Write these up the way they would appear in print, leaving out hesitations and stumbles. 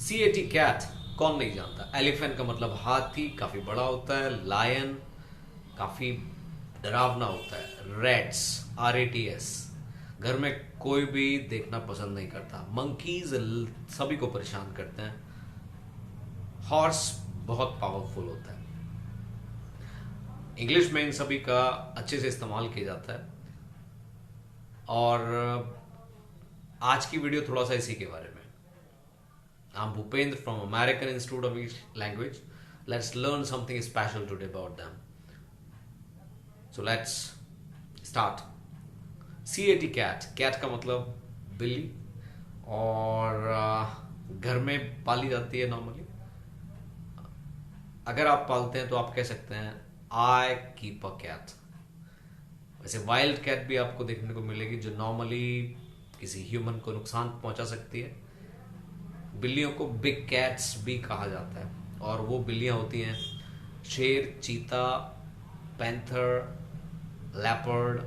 CAT cat कौन नहीं जानता। एलिफेंट का मतलब हाथी, काफी बड़ा होता है। लायन काफी डरावना होता है। रैट्स, RATS, घर में कोई भी देखना पसंद नहीं करता। मंकीज सभी को परेशान करते हैं। हॉर्स बहुत पावरफुल होता है। इंग्लिश में इन सभी का अच्छे से इस्तेमाल किया जाता है। और आज की वीडियो थोड़ा सा इसी के बारे में। I'm Bhupendra from American Institute of English Language. Let's learn something special today about them. So let's start. CAT cat. Cat का मतलब बिल्ली, और घर में पाली जाती है नॉर्मली। अगर आप पालते हैं तो आप कह सकते हैं आई कीप अ कैट। वैसे वाइल्ड कैट भी आपको देखने को मिलेगी जो नॉर्मली किसी ह्यूमन को नुकसान पहुंचा सकती है। बिल्लियों को बिग कैट्स भी कहा जाता है, और वो बिल्लियां होती हैं शेर, चीता, पैंथर, लेपर्ड,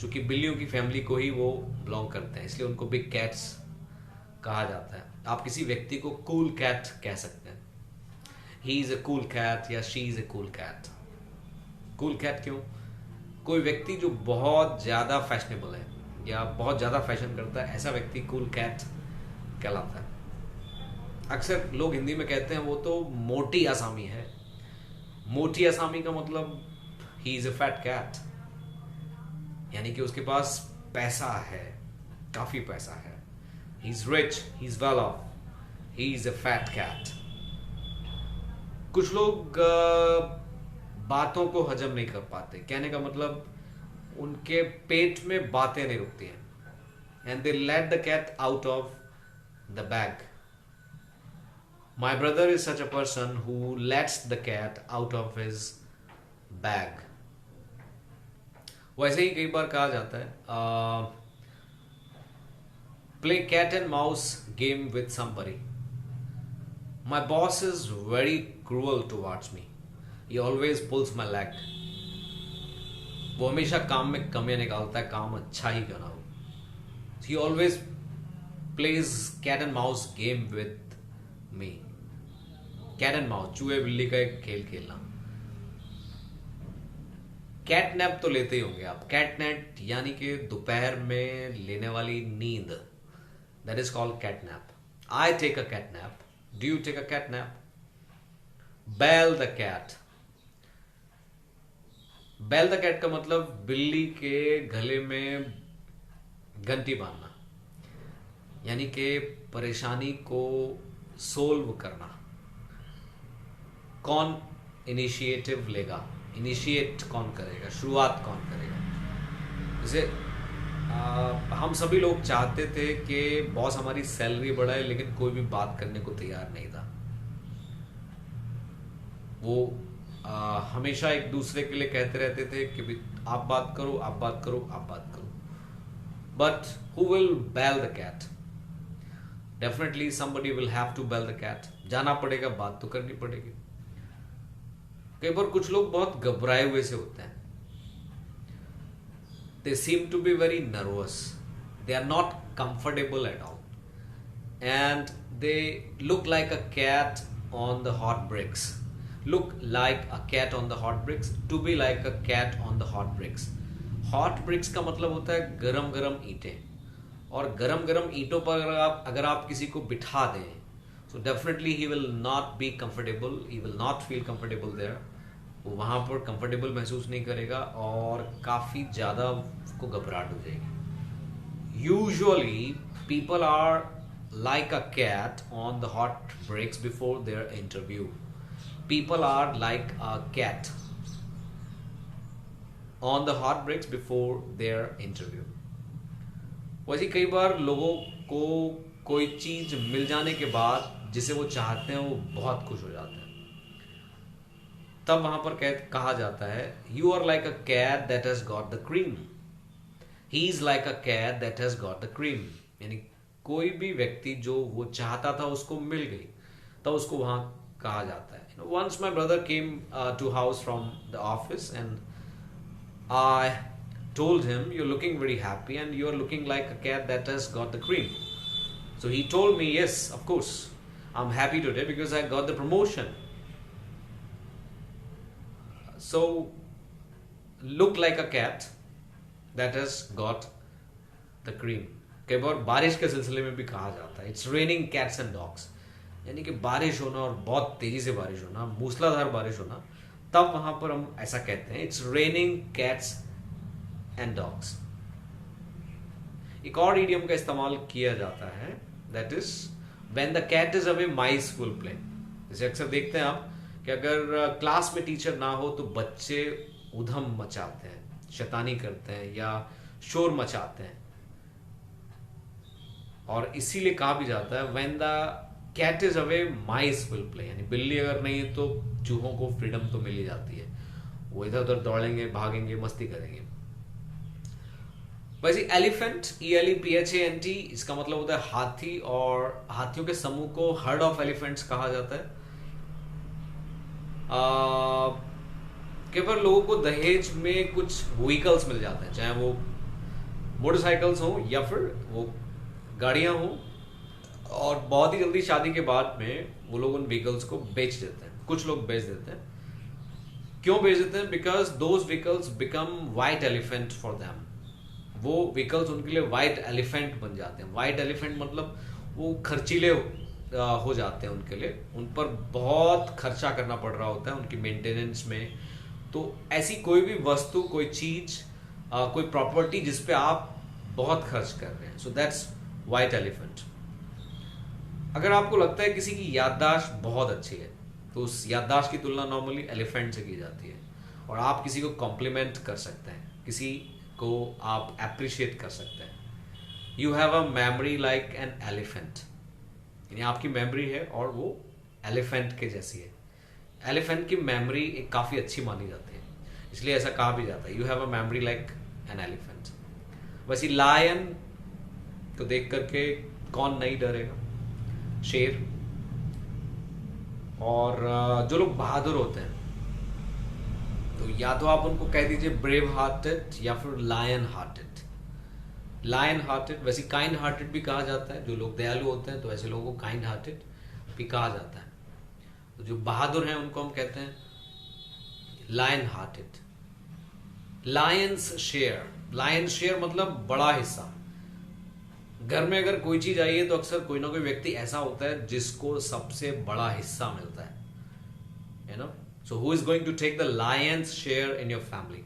जो कि बिल्लियों की फैमिली को ही वो बिलोंग करते हैं, इसलिए उनको बिग कैट्स कहा जाता है। आप किसी व्यक्ति को कूल कैट कह सकते हैं। He is a cool cat या she is a cool cat. Cool cat क्यों? कोई व्यक्ति जो बहुत ज्यादा फैशनेबल है या बहुत ज्यादा फैशन करता है, ऐसा व्यक्ति कूल कैट कहलाता है। अक्सर लोग हिंदी में कहते हैं वो तो मोटी आसामी है। मोटी आसामी का मतलब he is a fat cat, यानी कि उसके पास पैसा है, काफी पैसा है। He is rich, he is well off, he is a fat cat. कुछ लोग बातों को हजम नहीं कर पाते। कहने का मतलब उनके पेट में बातें नहीं रुकती हैं, and they let the cat out of the bag. My brother is such a person who lets the cat out of his bag. वैसे ही कई बार कहा जाता है play cat and mouse game with somebody. My boss is very cruel towards me. He always pulls my leg. वो हमेशा काम में कमियां निकालता है, काम अच्छा ही क्यों ना हो। He always plays cat and mouse game with me. cat and mouse, चूहे बिल्ली का एक खेल खेलना। कैट नैप तो लेते ही होंगे आप। कैट नैप यानी कि दोपहर में लेने वाली नींद, that is called cat nap. I take a cat nap. Do you take a cat nap? Bell the cat. Bell the cat का मतलब बिल्ली के गले में घंटी बांधना, यानी कि परेशानी को सोल्व करना। कौन इनिशिएटिव लेगा? इनिशिएट कौन करेगा? शुरुआत कौन करेगा? जैसे हम सभी लोग चाहते थे कि बॉस हमारी सैलरी बढ़ाए, लेकिन कोई भी बात करने को तैयार नहीं था। वो हमेशा एक दूसरे के लिए कहते रहते थे कि भी आप बात करो, आप बात करो, आप बात करो। But who will bell the cat? Definitely somebody will have to bell the cat. जाना पड़ेगा, बात तो करनी पड़ेगी। कई बार कुछ लोग बहुत घबराए हुए से होते हैं। They seem to be very nervous. They are not comfortable at all. And they look like a cat on the hot bricks. Look like a cat on the hot bricks. To be like a cat on the hot bricks. Hot bricks का मतलब होता है गरम गरम ईंटें। और गरम गरम ईंटों पर अगर आप किसी को बिठा दें, so definitely he will not be comfortable, he will not feel comfortable there. वो वहां पर कंफर्टेबल महसूस नहीं करेगा और काफी ज्यादा उसको घबराहट हो जाएगी। Usually people are like a cat on the hot bricks before their interview. People are like a cat on the hot bricks before their interview. वैसे कई बार लोगों को कोई चीज मिल जाने के बाद जिसे वो चाहते हैं, वो बहुत खुश हो जाते हैं। तब वहां पर कहा जाता है you are like a cat that has got the cream. He is like a cat that has got the cream, यानी कोई भी व्यक्ति जो वो चाहता था उसको मिल गई, तब उसको वहां कहा जाता है। Once my brother came to house from the office and I told him, you're looking very happy and you're looking like a cat that has got the cream. So he told me, yes, of course, I'm happy today because I got the promotion. So look like a cat that has got the cream. कई बार बारिश के सिलसिले में भी कहा जाता है it's raining cats and dogs, यानी कि बारिश होना और बहुत तेजी से बारिश होना, मूसलाधार बारिश होना, तब वहां पर हम ऐसा कहते हैं it's raining cats and dogs. एक और इडियम का इस्तेमाल किया जाता है, that is when the cat is away mice will play. जैसे अक्सर देखते हैं आप कि अगर क्लास में टीचर ना हो तो बच्चे उधम मचाते हैं, शैतानी करते हैं या शोर मचाते हैं, और इसीलिए कहा भी जाता है when the cat is away mice will play, यानी बिल्ली अगर नहीं है तो चूहों को फ्रीडम तो मिल ही जाती है, वो इधर उधर दौड़ेंगे, भागेंगे, मस्ती करेंगे। वैसे एलिफेंट, ELEPHANT, इसका मतलब होता है हाथी, और हाथियों के समूह को हर्ड ऑफ एलिफेंट्स कहा जाता है। कई बार लोगों को दहेज में कुछ व्हीकल्स मिल जाते हैं, चाहे वो मोटरसाइकिल्स हो या फिर वो गाड़ियां हो, और बहुत ही जल्दी शादी के बाद में वो लोग उन व्हीकल्स को बेच देते हैं। कुछ लोग बेच देते हैं। क्यों बेच देते हैं? Because those vehicles become white elephant for them. वो व्हीकल्स उनके लिए वाइट एलिफेंट बन जाते हैं। वाइट एलिफेंट मतलब वो खर्चीले हो जाते हैं उनके लिए, उन पर बहुत खर्चा करना पड़ रहा होता है उनकी मेंटेनेंस में। तो ऐसी कोई भी वस्तु, कोई चीज, कोई प्रॉपर्टी जिस पे आप बहुत खर्च कर रहे हैं, सो दैट्स वाइट एलिफेंट। अगर आपको लगता है किसी की याददाश्त बहुत अच्छी है तो उस याददाश्त की तुलना नॉर्मली एलिफेंट से की जाती है, और आप किसी को कॉम्प्लीमेंट कर सकते हैं, किसी को आप अप्रिशिएट कर सकते हैं। You have a memory like an elephant, यानी आपकी मेमोरी है और वो एलिफेंट के जैसी है। एलिफेंट की मेमोरी एक काफी अच्छी मानी जाती है, इसलिए ऐसा कहा भी जाता है, you have a memory like an elephant. वैसे लायन को देख करके कौन नहीं डरेगा? शेर। और जो लोग बहादुर होते हैं तो या तो आप उनको कह दीजिए ब्रेव हार्टेड या फिर लायन हार्टेड। लायन हार्टेड, वैसे काइंड हार्टेड भी कहा जाता है। जो लोग दयालु होते हैं तो ऐसे लोगों को काइंड हार्टेड भी कहा जाता है। तो जो बहादुर हैं उनको हम कहते हैं lion hearted. Lion's share, lion's share मतलब बड़ा हिस्सा। घर में अगर कोई चीज आई है तो अक्सर कोई ना कोई व्यक्ति ऐसा होता है जिसको सबसे बड़ा हिस्सा मिलता है, you know. So who is going to take the lion's share in your family?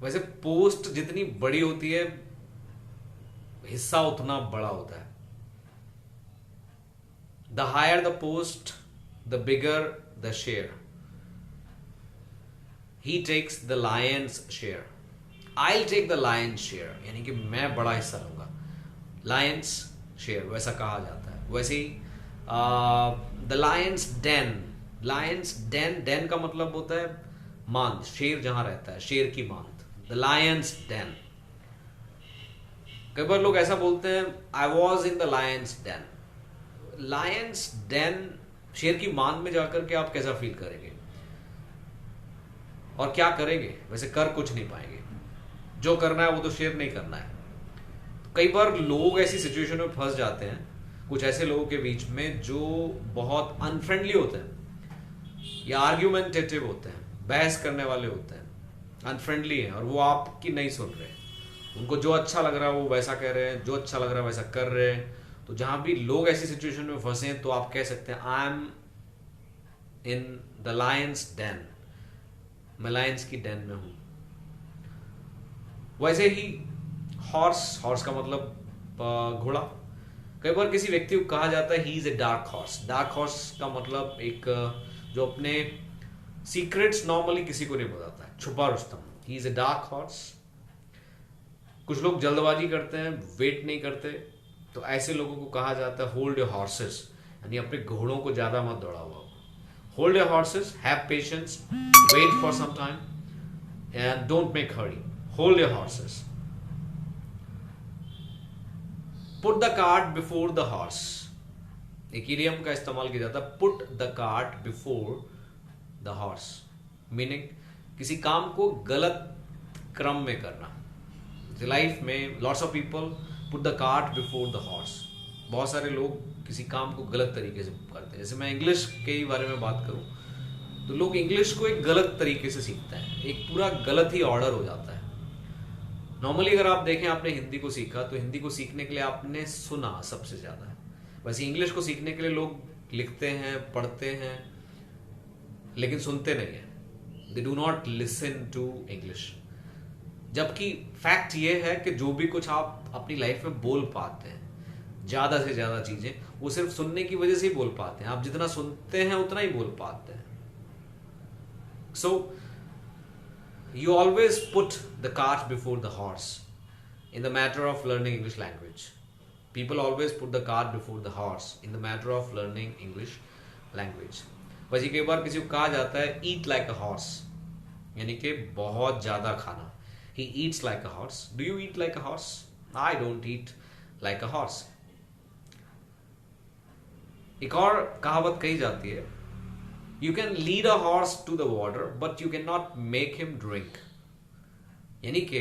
वैसे पोस्ट जितनी बड़ी होती है हिस्सा उतना बड़ा होता है। The higher the post the bigger the share. He takes the lion's share. I take the lion's share, यानी कि मैं बड़ा हिस्सा लूंगा। लायंस शेयर वैसा कहा जाता है। वैसे ही the Lions den. Lions den, den का मतलब होता है मांद, शेर जहां रहता है, शेर की मांद। The Lions Dane. कई बार लोग ऐसा बोलते हैं I was in the Lions den. Lions den, शेर की मांद में जाकर के आप कैसा फील करेंगे और क्या करेंगे? वैसे कर कुछ नहीं पाएंगे। जो करना है वो तो शेयर नहीं करना है। कई बार लोग ऐसी सिचुएशन में फंस जाते हैं, कुछ ऐसे लोगों के बीच में जो बहुत अनफ्रेंडली होते हैं या आर्ग्यूमेंटेटिव होते हैं, बहस करने वाले होते हैं, अनफ्रेंडली हैं और वो आपकी नहीं सुन रहे। उनको जो अच्छा लग रहा है वो वैसा कह रहे हैं, जो अच्छा लग रहा है वैसा कर रहे हैं। तो जहां भी लोग ऐसी सिचुएशन में फंसे हैं तो आप कह सकते हैं I am in the Lions den. मैं लायंस की डेन में हूं। वैसे ही हॉर्स, हॉर्स का मतलब घोड़ा। कई बार किसी व्यक्ति को कहा जाता है he is a dark horse. Dark horse का मतलब एक जो अपने सीक्रेट्स नॉर्मली किसी को नहीं बताता है, छुपा Rustam. He is a dark horse. कुछ लोग जल्दबाजी करते हैं, वेट नहीं करते, तो ऐसे लोगों को कहा जाता है होल्ड योर हॉर्सेस, यानी अपने घोड़ों को ज्यादा मत दौड़ाओ। Hold your horses, have patience, wait for some time and don't make hurry. Hold your horses. Put the cart before the horse. एक इडियम का इस्तेमाल किया जाता है, put the cart before the horse, meaning किसी काम को गलत क्रम में करना। लाइफ में lots of people put the cart before the horse. बहुत सारे लोग किसी काम को गलत तरीके से करते हैं। जैसे मैं इंग्लिश के ही बारे में बात करूं तो लोग इंग्लिश को एक गलत तरीके से सीखते हैं, एक पूरा गलत ही ऑर्डर हो जाता है। नॉर्मली अगर आप देखें, आपने हिंदी को सीखा तो हिंदी को सीखने के लिए आपने सुना सबसे ज्यादा। वैसे इंग्लिश को सीखने के लिए लोग लिखते हैं, पढ़ते हैं, लेकिन सुनते नहीं है। They do not listen to English. जबकि फैक्ट ये है कि जो भी कुछ आप अपनी लाइफ में बोल पाते हैं, ज्यादा से ज्यादा चीजें वो सिर्फ सुनने की वजह से ही बोल पाते हैं। आप जितना सुनते हैं उतना ही बोल पाते हैं। सो you always put the cart before the horse in the matter of learning English language. People always put the cart before the horse in the matter of learning English language. वैसे कई बार किसी को कहा जाता है eat like a horse, यानी कि बहुत ज्यादा खाना। He eats like a horse. Do you eat like a horse? I don't eat like a horse. एक और कहावत कही जाती है, You can lead a horse to the water, but you cannot make him drink. यानी कि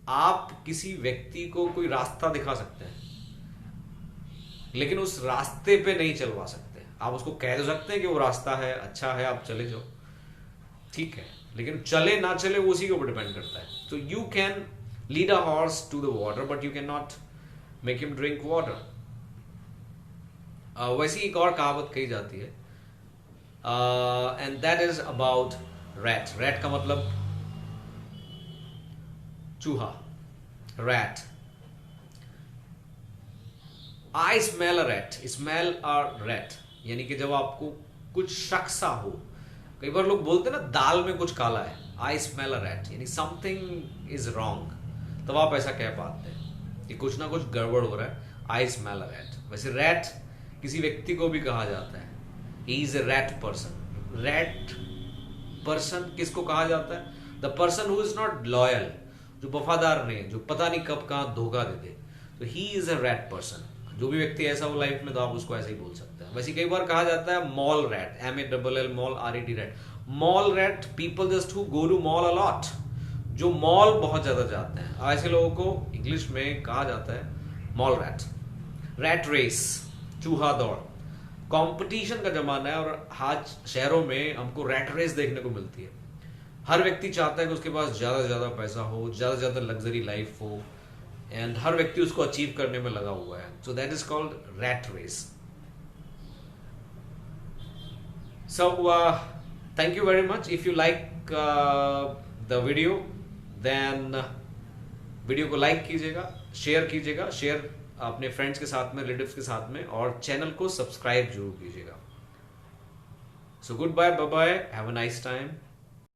आप किसी व्यक्ति को कोई रास्ता दिखा सकते हैं, लेकिन उस रास्ते पे नहीं चलवा सकते। आप उसको कह तो सकते हैं कि वो रास्ता है, अच्छा है, आप चले जाओ, ठीक है, लेकिन चले ना चले वो उसी के ऊपर डिपेंड करता है। तो you can lead a horse to the water, but you can not make him drink water. वैसी एक और कहावत कही जाती है, and that is about rat. Rat का मतलब चूहा, rat. I smell a rat. Smell a rat. यानी कि जब आपको कुछ शक सा हो, कई बार लोग बोलते हैं ना दाल में कुछ काला है, I smell a rat, यानी something is wrong, तब आप ऐसा कह पाते हैं कि कुछ ना कुछ गड़बड़ हो रहा है, I smell a rat। वैसे rat किसी व्यक्ति को भी कहा जाता है, he is a rat person। rat person किसको कहा जाता है? The person who is not loyal, जो वफादार नहीं, जो पता नहीं कब कहाँ धोखा दे दे, तो he is a rat person। जो भी व्यक्ति ऐसा हो लाइफ में तो आप उसको ऐसे ही बोल सकते हैं। वैसे कई बार कहा जाता है mall rat, MALL mall RAT rat. Mall rat people just who go to mall a lot, जो मॉल बहुत ज्यादा जाते हैं, ऐसे लोगों को इंग्लिश में कहा जाता है मॉल रैट। रैट रेस, चूहा दौड़, कंपटीशन का जमाना है और आज शहरों में हमको रैट रेस देखने को मिलती है। हर व्यक्ति चाहता है कि उसके पास ज्यादा से ज्यादा पैसा हो, ज्यादा से ज्यादा लग्जरी लाइफ हो, एंड हर व्यक्ति उसको अचीव करने में लगा हुआ है। So that is called rat race. So thank you very much. If you like the video, then video को लाइक कीजिएगा, शेयर कीजिएगा, शेयर अपने फ्रेंड्स के साथ में, रिलेटिव्स के साथ में, और चैनल को सब्सक्राइब जरूर कीजिएगा। So good bye, bye bye, have a nice time.